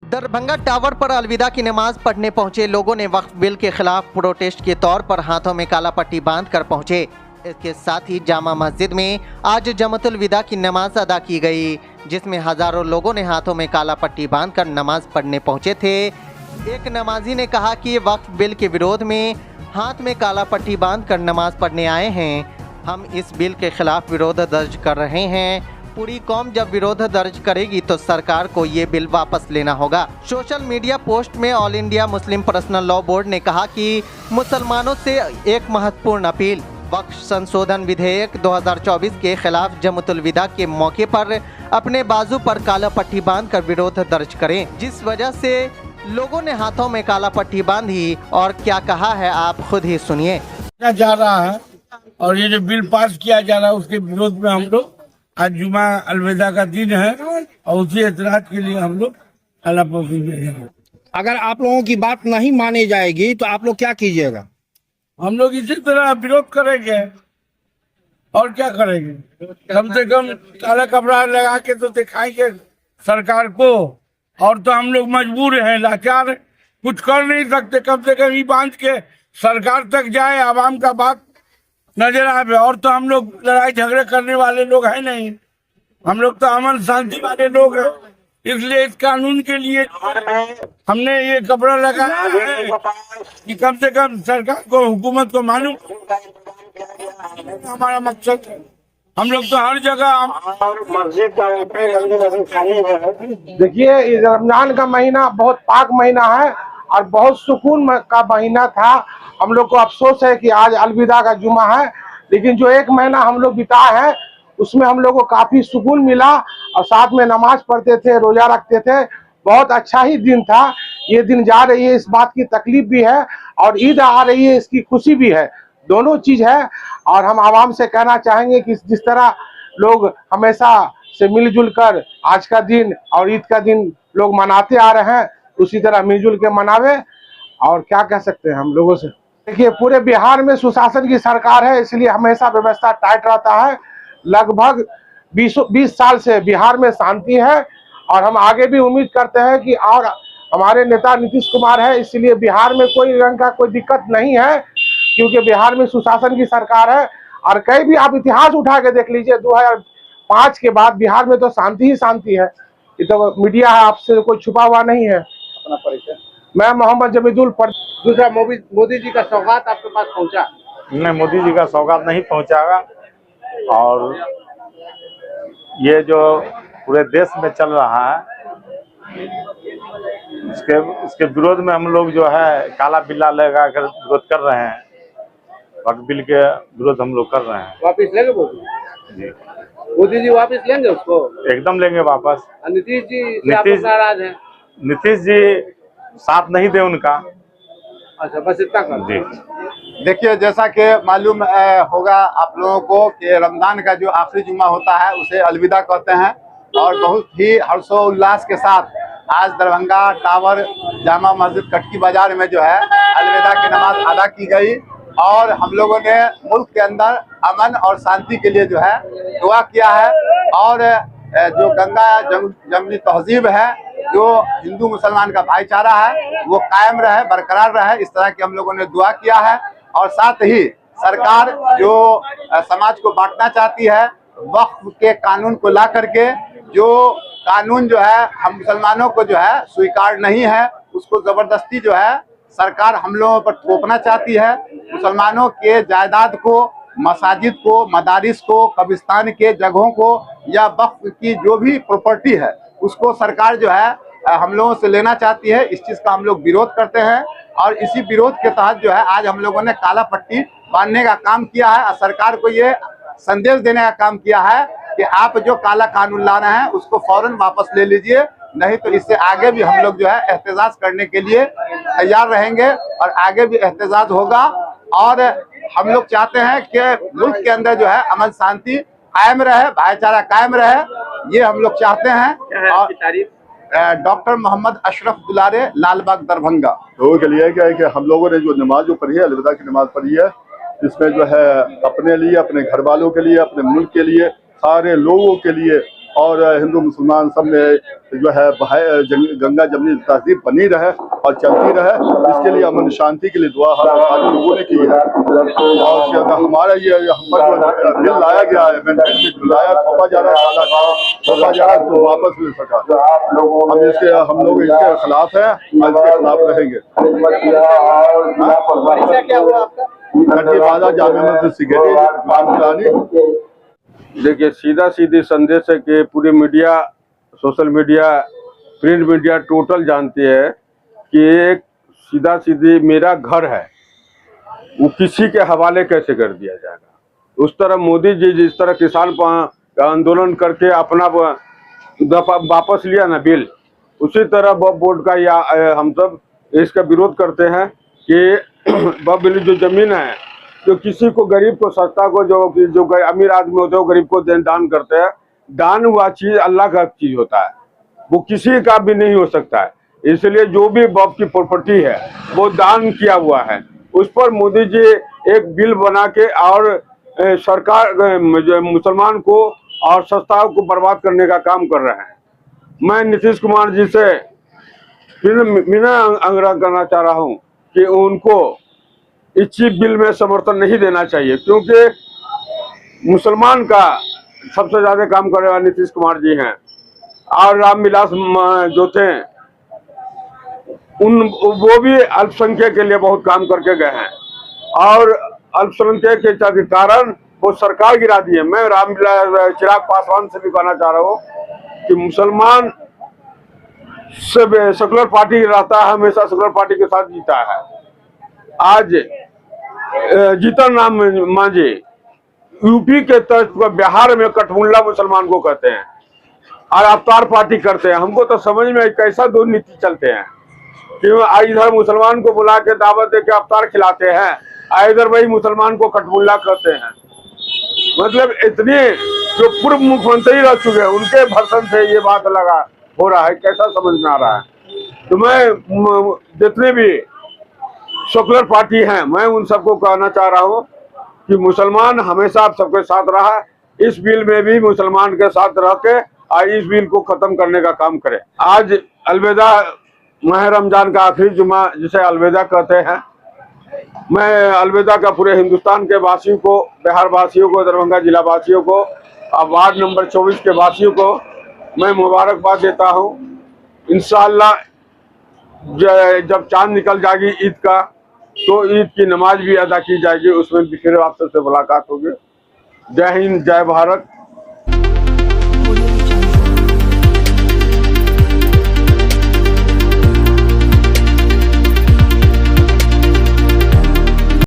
Darbhanga tower पर अलविदा की नमाज पढ़ने पहुंचे लोगों ने वक्फ बिल के खिलाफ प्रोटेस्ट के तौर पर हाथों में काला पट्टी बांध कर पहुंचे। इसके साथ ही जामा मस्जिद में आज जमतुल विदा की नमाज अदा की गई, जिसमें हजारों लोगों ने हाथों में काला पट्टी बांधकर नमाज पढ़ने पहुंचे थे। एक नमाजी ने कहा कि वक्फ बिल के विरोध में हाथ में काला पट्टी बांधकर नमाज पढ़ने आए हैं। हम इस बिल के खिलाफ विरोध दर्ज कर रहे हैं। पूरी कौम जब विरोध दर्ज करेगी तो सरकार को ये बिल वापस लेना होगा। सोशल मीडिया पोस्ट में all India Muslim personal law board ने कहा कि मुसलमानों से एक महत्वपूर्ण अपील, वक्फ संशोधन विधेयक 2024 के खिलाफ जमतुल विदा के मौके पर अपने बाजू पर काला पट्टी बांधकर विरोध दर्ज करें। जिस वजह से लोगों ने हाथों में काला पट्टी बांधी और क्या कहा है आप खुद ही सुनिए। जा रहा है और ये जो बिल पास किया जा रहा है उसके विरोध में हम लोग आज जुमा अलविदा का दिन है और उसी एतराज के लिए हम लोग काला पट्टी बांधेंगे। अगर आप लोगों की बात नहीं मानी जाएगी तो आप लोग क्या कीजिएगा? हम लोग इसी तरह विरोध करेंगे और क्या करेंगे। कम से कम काला कपड़ा लगा के तो दिखाएंगे सरकार को, और तो हम लोग मजबूर हैं, लाचार, कुछ कर नहीं सकते। कम से कम ये बांध के सरकार तक जाए, आवाम का बात नजर आवे। और तो हम लोग लड़ाई झगड़े करने वाले लोग हैं नहीं, हम लोग तो अमन शांति वाले लोग हैं। इसलिए इस कानून के लिए हमने ये कपड़ा लगाया है कि कम से कम सरकार को, हुकूमत को मालूम हमारा मकसद है। हम लोग तो हर जगह देखिए, ये रमजान का महीना बहुत पाक महीना है और बहुत सुकून का महीना था। हम लोग को अफसोस है कि आज अलविदा का जुमा है, लेकिन जो एक महीना हम लोग बिताए हैं उसमें हम लोग को काफी सुकून मिला और साथ में नमाज पढ़ते थे, रोजा रखते थे। बहुत अच्छा ही दिन था। ये दिन जा रही है, इस बात की तकलीफ भी है, और ईद आ रही है, इसकी खुशी भी है। दोनों चीज है। और हम आवाम से कहना चाहेंगे कि जिस तरह लोग हमेशा से मिलजुल कर आज का दिन और ईद का दिन लोग मनाते आ रहे हैं, उसी तरह मिलजुल के मनावे। और क्या कह सकते हैं हम लोगों से। देखिए, पूरे बिहार में सुशासन की सरकार है, इसलिए हमेशा व्यवस्था टाइट रहता है। लगभग 20 साल से बिहार में शांति है और हम आगे भी उम्मीद करते हैं कि, और हमारे नेता नीतीश कुमार है, इसलिए बिहार में कोई रंग का कोई दिक्कत नहीं है, क्योंकि बिहार में सुशासन की सरकार है। और कहीं भी आप इतिहास उठा के देख लीजिए, 2005 के बाद बिहार में तो शांति ही शांति है। ये तो मीडिया है, आपसे कोई छुपा हुआ नहीं है। अपना परिचय। मैं मोहम्मद जमीदुल। दूसरा, मोदी जी का सौगात आपके पास पहुंचा? नहीं, मोदी जी का सौगात नहीं पहुंचागा। और ये जो पूरे देश में चल रहा है, इसके विरोध में हम लोग जो है काला बिल्ला लगा कर विरोध कर रहे हैं। वक्फ बिल के विरोध हम लोग कर रहे हैं। वापिस लेंगे मोदी जी? मोदी जी वापिस लेंगे उसको? एकदम लेंगे वापस। नीतीश जी से आप लोग नाराज हैं? नीतीश जी साथ नहीं दे उनका। अच्छा, बस इतना कर जी। देखिए, जैसा कि मालूम होगा आप लोगों को कि रमजान का जो आखिरी जुम्मा होता है उसे अलविदा कहते हैं, और बहुत ही हर्षोल्लास के साथ आज दरभंगा टावर जामा मस्जिद कटकी बाजार में जो है अलविदा की नमाज अदा की गई। और हम लोगों ने मुल्क के अंदर अमन और शांति के लिए जो है दुआ किया है, और जो गंगा जमनी तहजीब है, जो हिंदू मुसलमान का भाईचारा है, वो कायम रहे, बरकरार रहे, इस तरह की हम लोगों ने दुआ किया है। और साथ ही सरकार जो समाज को बांटना चाहती है, वक्फ के कानून को ला करके, जो कानून जो है हम मुसलमानों को जो है स्वीकार नहीं है, उसको जबरदस्ती जो है सरकार हम लोगों पर थोपना चाहती है। मुसलमानों के जायदाद को, मसाजिद को, मदारिस को, कब्रिस्तान के जगहों को, या वक्फ की जो भी प्रॉपर्टी है उसको सरकार जो है हम लोगों से लेना चाहती है। इस चीज़ का हम लोग विरोध करते हैं, और इसी विरोध के तहत जो है आज हम लोगों ने काला पट्टी बांधने का काम किया है और सरकार को ये संदेश देने का काम किया है कि आप जो काला कानून ला रहे हैं उसको फौरन वापस ले लीजिए, नहीं तो इससे आगे भी हम लोग जो है एहतजाज करने के लिए तैयार रहेंगे, और आगे भी एहतजाज होगा। और हम लोग चाहते हैं कि मुल्क के अंदर जो है अमन शांति कायम रहे, भाईचारा कायम रहे, ये हम लोग चाहते हैं। और डॉक्टर मोहम्मद अशरफ दुलारे, लालबाग, दरभंगा। लोगों के लिए क्या है कि हम लोगों ने जो नमाज जो पढ़ी है, अलविदा की नमाज पढ़ी है, इसमें जो है अपने लिए, अपने घर वालों के लिए, अपने मुल्क के लिए, सारे लोगों के लिए और हिंदू मुसलमान सब में जो है गंगा जमनी तहजीब बनी रहे और चलती रहे। इसके लिए अमन शांति के लिए दुआ हम सारे लोगों ने की है। और हमारा ये हम पर जो बिल लाया गया है, अमेंडमेंट जो लाया थोपा जा रहा है, तो वापस मिल सका। हम लोग इसके खिलाफ है और इसके खिलाफ रहेंगे। क्या हुआ आपका? जामे मस्जिद सिक्योरिटी नाम खिलानी। देखिए, सीधा सीधी संदेश है कि पूरी media, social media, print media total जानती है कि एक सीधा सीधी मेरा घर है वो किसी के हवाले कैसे कर दिया जाएगा। उस तरह मोदी जी जिस तरह किसान आंदोलन करके अपना वापस लिया ना बिल, उसी तरह बोर्ड का या हम सब इसका विरोध करते हैं कि वह बिल जो जमीन है, जो किसी को गरीब को सस्ता को जो अमीर आदमी होते हैं वो गरीब को दान करते हैं। दान हुआ चीज अल्लाह का चीज होता है, वो किसी का भी नहीं हो सकता है। इसलिए जो भी बाप की प्रॉपर्टी है वो दान किया हुआ है, उस पर मोदी जी एक बिल बना के और सरकार मुसलमान को और संस्थाओं को बर्बाद करने का काम कर रहे हैं। मैं नीतीश कुमार जी से फिर मैं आग्रह करना चाह रहा हूँ कि उनको इस चीफ बिल में समर्थन नहीं देना चाहिए, क्योंकि मुसलमान का सबसे ज्यादा काम करने वाले नीतीश कुमार जी हैं। और रामविलास जो थे वो भी अल्पसंख्यक के लिए बहुत काम करके गए हैं और अल्पसंख्यक के कारण वो सरकार गिरा दी है। मैं रामविलास चिराग पासवान से भी कहना चाह रहा हूँ कि मुसलमान सब सेकुलर पार्टी रहता है, हमेशा सेकुलर पार्टी के साथ जीता है। आज जीतन राम मांझी यूपी के तर्ज पर बिहार में कठमुल्ला मुसलमान को कहते हैं और अवतार पार्टी करते हैं। हमको तो समझ में कैसा दो नीति चलते हैं कि इधर मुसलमान को बुला के दावत दे के अवतार खिलाते हैं, इधर वही मुसलमान को कठमुल्ला कहते हैं। मतलब इतने जो पूर्व मुख्यमंत्री रह चुके हैं उनके भाषण से ये बात लगा हो रहा है, कैसा समझ में आ रहा है। तो मैं जितने भी सेकुलर पार्टी हैं, मैं उन सबको कहना चाह रहा हूँ कि मुसलमान हमेशा आप सबके साथ रहा, इस बिल में भी मुसलमान के साथ रह के और इस बिल को खत्म करने का काम करें। आज अलविदा माह रमजान का आखिरी जुमा जिसे अलविदा कहते हैं, मैं अलविदा का पूरे हिंदुस्तान के वासियों को, बिहार वासियों को, दरभंगा जिला वासियों को और वार्ड नंबर 24 के वासियों को मैं मुबारकबाद देता हूँ। इंशाअल्लाह जब चांद निकल जाएगी ईद का, तो ईद की नमाज भी अदा की जाएगी, उसमें भी फिर आप सबसे मुलाकात होगी। जय हिंद, जय भारत।